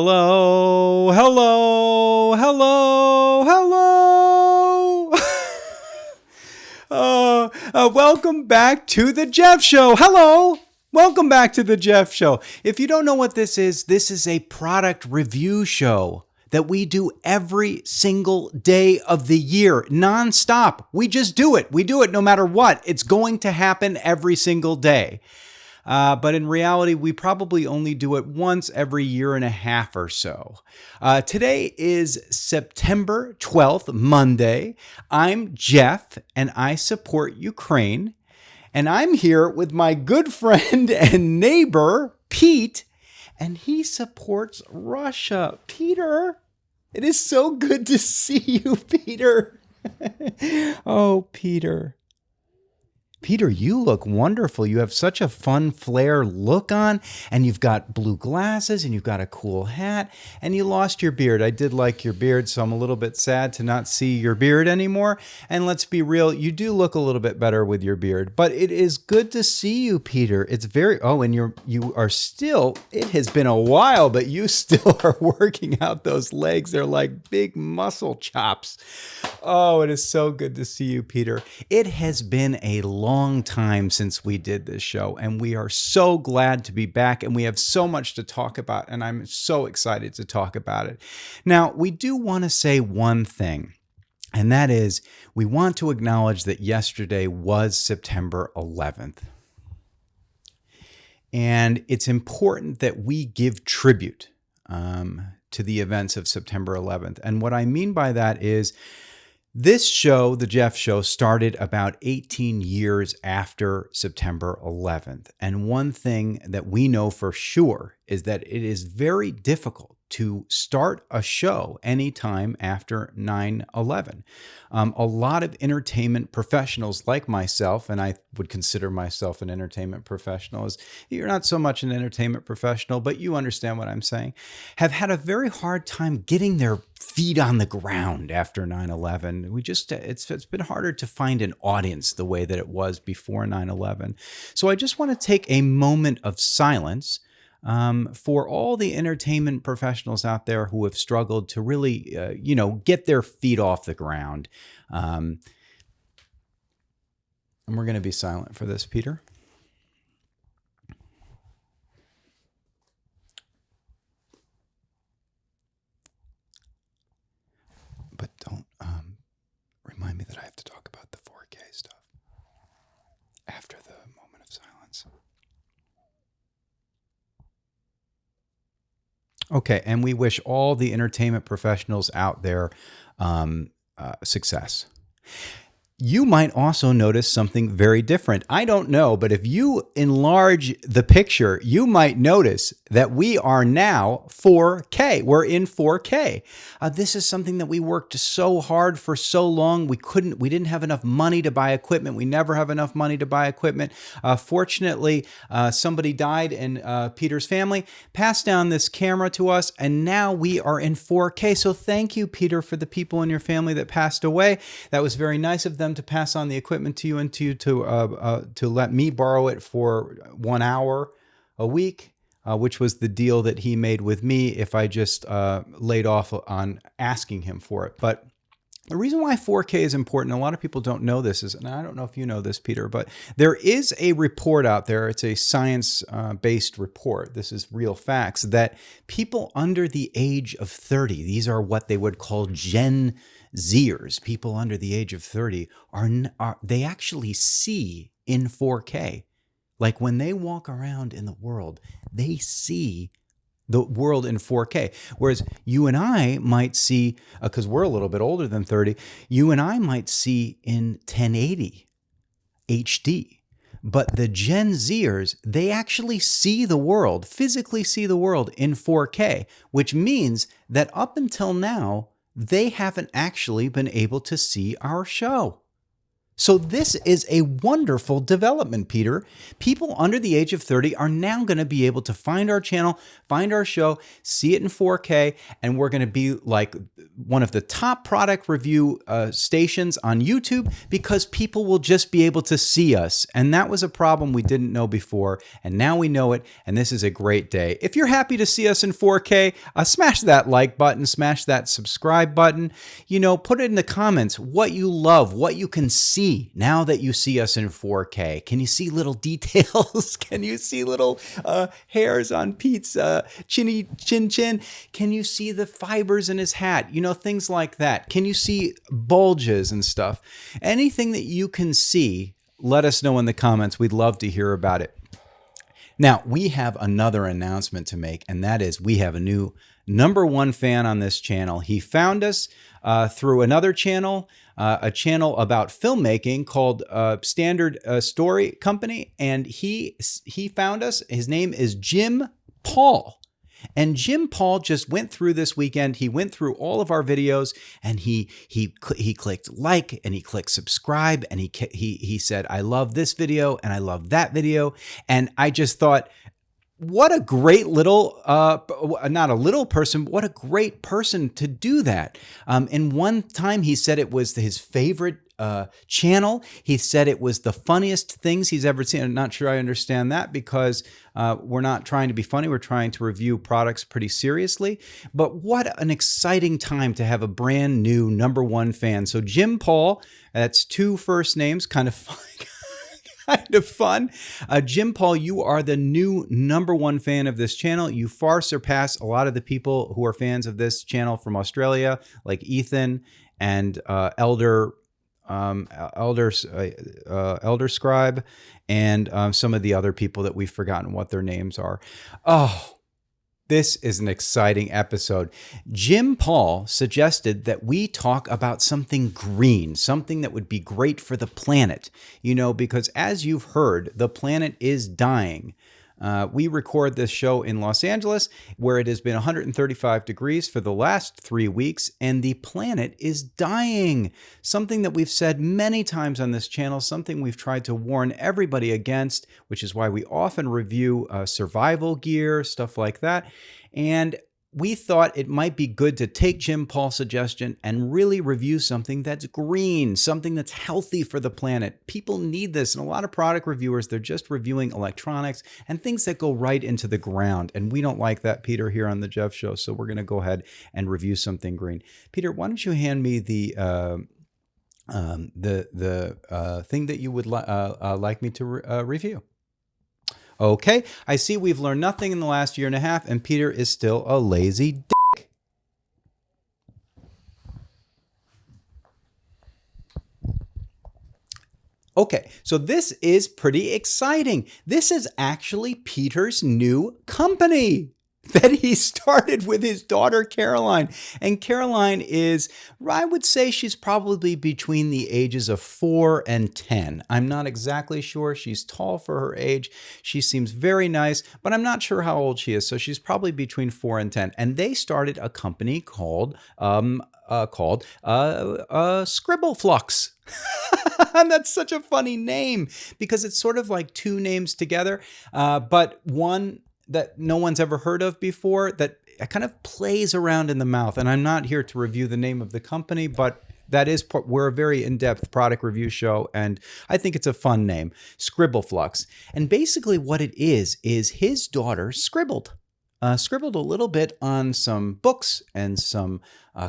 Hello, hello, hello, hello. Welcome back to the Jeff Show. Hello. Welcome back to the Jeff Show. If you don't know what this is a product review show that we do every single day of the year, nonstop. We just do it. We do it no matter what. It's going to happen every single day. But in reality, we probably only do it once every year and a half or so. Today is September 12th, Monday. I'm Jeff, and I support Ukraine. And I'm here with my good friend and neighbor, Pete, and he supports Russia. Peter, it is so good to see you, Peter. Oh, Peter. Peter, you look wonderful. You have such a fun flare look on, and you've got blue glasses, and you've got a cool hat, and you lost your beard. I did like your beard, so I'm a little bit sad to not see your beard anymore. And let's be real, you do look a little bit better with your beard, but it is good to see you, Peter. It's and you are still, it has been a while, but you still are working out those legs. They're like big muscle chops. Oh, it is so good to see you, Peter. It has been a long time since we did this show, and we are so glad to be back, and we have so much to talk about, and I'm so excited to talk about it. Now, we do want to say one thing, and that is we want to acknowledge that yesterday was September 11th. And it's important that we give tribute to the events of September 11th. And what I mean by that is this show, The Jeff Show, started about 18 years after September 11th. And one thing that we know for sure is that it is very difficult to start a show anytime after 9/11. A lot of entertainment professionals like myself, and I would consider myself an entertainment professional, as you're not so much an entertainment professional, but you understand what I'm saying, have had a very hard time getting their feet on the ground after 9/11. It's been harder to find an audience the way that it was before 9/11. So I just want to take a moment of silence for all the entertainment professionals out there who have struggled to really, get their feet off the ground. And we're going to be silent for this, Peter. But don't remind me that I have to talk about the 4K stuff after the moment of silence. Okay, and we wish all the entertainment professionals out there success. You might also notice something very different. I don't know, but if you enlarge the picture, you might notice that we are now 4K. We're in 4K. This is something that we worked so hard for so long. We didn't have enough money to buy equipment. We never have enough money to buy equipment. Fortunately, somebody died in Peter's family, passed down this camera to us, and now we are in 4K. So thank you, Peter, for the people in your family that passed away. That was very nice of them to pass on the equipment to you and to let me borrow it for 1 hour a week, which was the deal that he made with me if I just laid off on asking him for it. But the reason why 4K is important, a lot of people don't know this, and I don't know if you know this, Peter, but there is a report out there. It's a science-based report. This is real facts, that people under the age of 30, these are what they would call Gen Zers, people under the age of 30, they actually see in 4K. Like when they walk around in the world, they see the world in 4K. Whereas you and I might see, because we're a little bit older than 30, you and I might see in 1080 HD. But the Gen Zers, they actually see the world, physically see the world in 4K, which means that up until now, they haven't actually been able to see our show. So this is a wonderful development, Peter. People under the age of 30 are now going to be able to find our channel, find our show, see it in 4K, and we're going to be like one of the top product review stations on YouTube because people will just be able to see us. And that was a problem we didn't know before, and now we know it, and this is a great day. If you're happy to see us in 4K, smash that like button, smash that subscribe button. You know, put it in the comments what you love, what you can see now that you see us in 4K. Can you see little details? Can you see little hairs on Pete's chin? Can you see the fibers in his hat? You know, things like that. Can you see bulges and stuff? Anything that you can see, let us know in the comments. We'd love to hear about it. Now, we have another announcement to make, and that is we have a new #1 fan on this channel. He found us through another channel, a channel about filmmaking called Standard Story Company, and he found us. His name is Jim Paul. And Jim Paul just went through this weekend. He went through all of our videos, and he clicked like, and he clicked subscribe, and he said, I love this video and I love that video. And I just thought, what a great little, not a little person, but what a great person to do that. And one time he said it was his favorite channel. He said it was the funniest things he's ever seen. I'm not sure I understand that because we're not trying to be funny. We're trying to review products pretty seriously. But what an exciting time to have a brand new #1 fan. So Jim Paul, that's 2 first names, kind of fun. Kind of fun. Jim Paul, you are the new #1 fan of this channel. You far surpass a lot of the people who are fans of this channel from Australia, like Ethan and Elder Scribe, and some of the other people that we've forgotten what their names are. Oh, this is an exciting episode. Jim Paul suggested that we talk about something green, something that would be great for the planet. You know, because as you've heard, the planet is dying. We record this show in Los Angeles, where it has been 135 degrees for the last 3 weeks, and the planet is dying. Something that we've said many times on this channel, something we've tried to warn everybody against, which is why we often review survival gear, stuff like that. And we thought it might be good to take Jim Paul's suggestion and really review something that's green, something that's healthy for the planet. People need this, and a lot of product reviewers, they're just reviewing electronics and things that go right into the ground. And we don't like that, Peter, here on the Jeff Show. So we're going to go ahead and review something green. Peter, why don't you hand me the thing that you would like me to review? Okay, I see we've learned nothing in the last year and a half, and Peter is still a lazy dick. Okay, so this is pretty exciting. This is actually Peter's new company that he started with his daughter, Caroline. And Caroline is, I would say she's probably between the ages of 4 and 10. I'm not exactly sure. She's tall for her age. She seems very nice, but I'm not sure how old she is. So she's probably between 4 and 10. And they started a company called Scribbleflux. And that's such a funny name because it's sort of like 2 names together, but one that no one's ever heard of before that kind of plays around in the mouth. And I'm not here to review the name of the company, but that is, we're a very in-depth product review show, and I think it's a fun name, Scribbleflux. And basically what it is his daughter scribbled a little bit on some books and some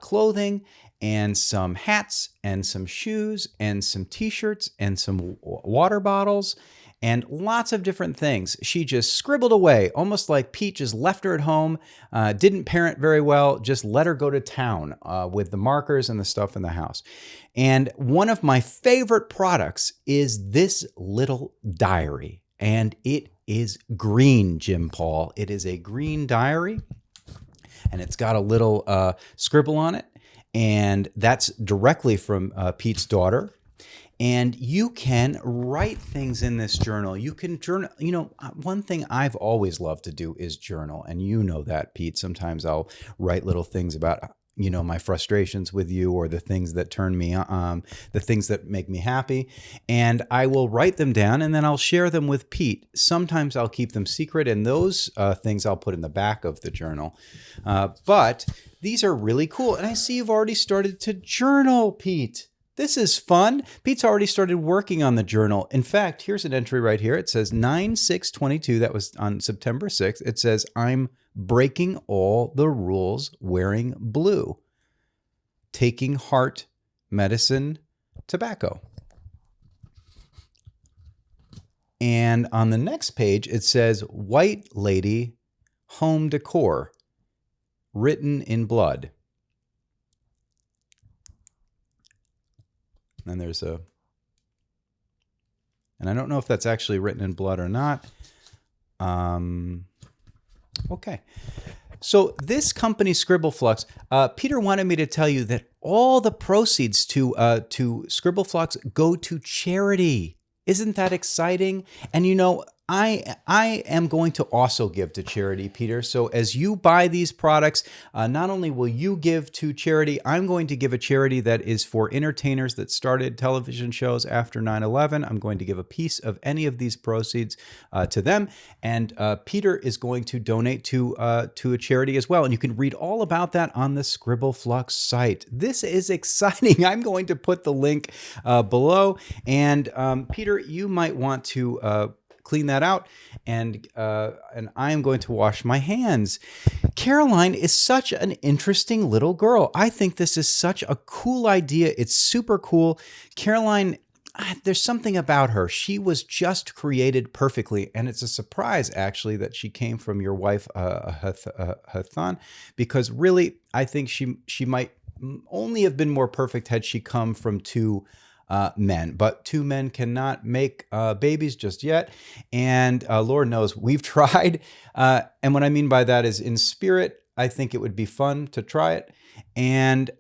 clothing and some hats and some shoes and some t-shirts and some water bottles and lots of different things. She just scribbled away, almost like Pete just left her at home, didn't parent very well, just let her go to town with the markers and the stuff in the house. And one of my favorite products is this little diary, and it is green, Jim Paul. It is a green diary, and it's got a little scribble on it, and that's directly from Pete's daughter. And you can write things in this journal. You can journal. You know, one thing I've always loved to do is journal. And you know that, Pete. Sometimes I'll write little things about, my frustrations with you, or the things that turn me on, the things that make me happy. And I will write them down, and then I'll share them with Pete. Sometimes I'll keep them secret, and those things I'll put in the back of the journal. But these are really cool. And I see you've already started to journal, Pete. This is fun. Pete's already started working on the journal. In fact, here's an entry right here. It says 9/6/22. That was on September 6th. It says, I'm breaking all the rules wearing blue. Taking heart, medicine, tobacco. And on the next page, it says, White Lady, home decor, written in blood. And there's and I don't know if that's actually written in blood or not. Okay. So this company, Scribbleflux, Peter wanted me to tell you that all the proceeds to Scribbleflux go to charity. Isn't that exciting? And I am going to also give to charity, Peter. So as you buy these products, not only will you give to charity, I'm going to give a charity that is for entertainers that started television shows after 9/11. I'm going to give a piece of any of these proceeds to them. And Peter is going to donate to a charity as well. And you can read all about that on the Scribbleflux site. This is exciting. I'm going to put the link below. And Peter, you might want to clean that out, and I am going to wash my hands. Caroline is such an interesting little girl. I think this is such a cool idea. It's super cool. Caroline, there's something about her. She was just created perfectly, and it's a surprise, actually, that she came from your wife, Hathan, because really, I think she might only have been more perfect had she come from two men, but two men cannot make babies just yet. And Lord knows we've tried. And what I mean by that is, in spirit, I think it would be fun to try it. And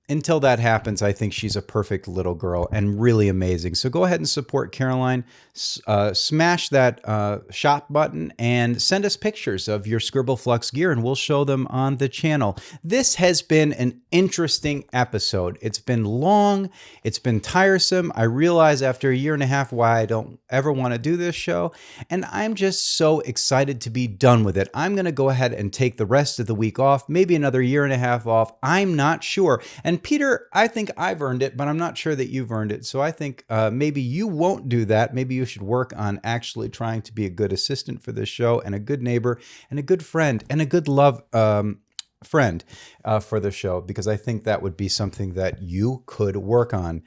until that happens, I think she's a perfect little girl and really amazing. So go ahead and support Caroline. Smash that shop button and send us pictures of your Scribbleflux gear, and we'll show them on the channel. This has been an interesting episode. It's been long. It's been tiresome. I realize after 1.5 years why I don't ever want to do this show. And I'm just so excited to be done with it. I'm going to go ahead and take the rest of the week off, maybe another 1.5 years off. I'm not sure. And Peter, I think I've earned it, but I'm not sure that you've earned it. So I think maybe you won't do that. Maybe you should work on actually trying to be a good assistant for this show, and a good neighbor, and a good friend, and a good love friend for the show, because I think that would be something that you could work on.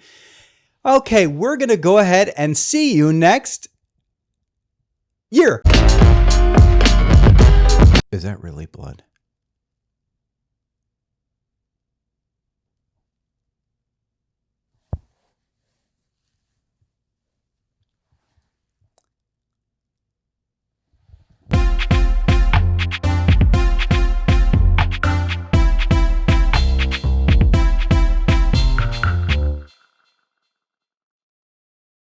Okay, we're going to go ahead and see you next year. Is that really blood?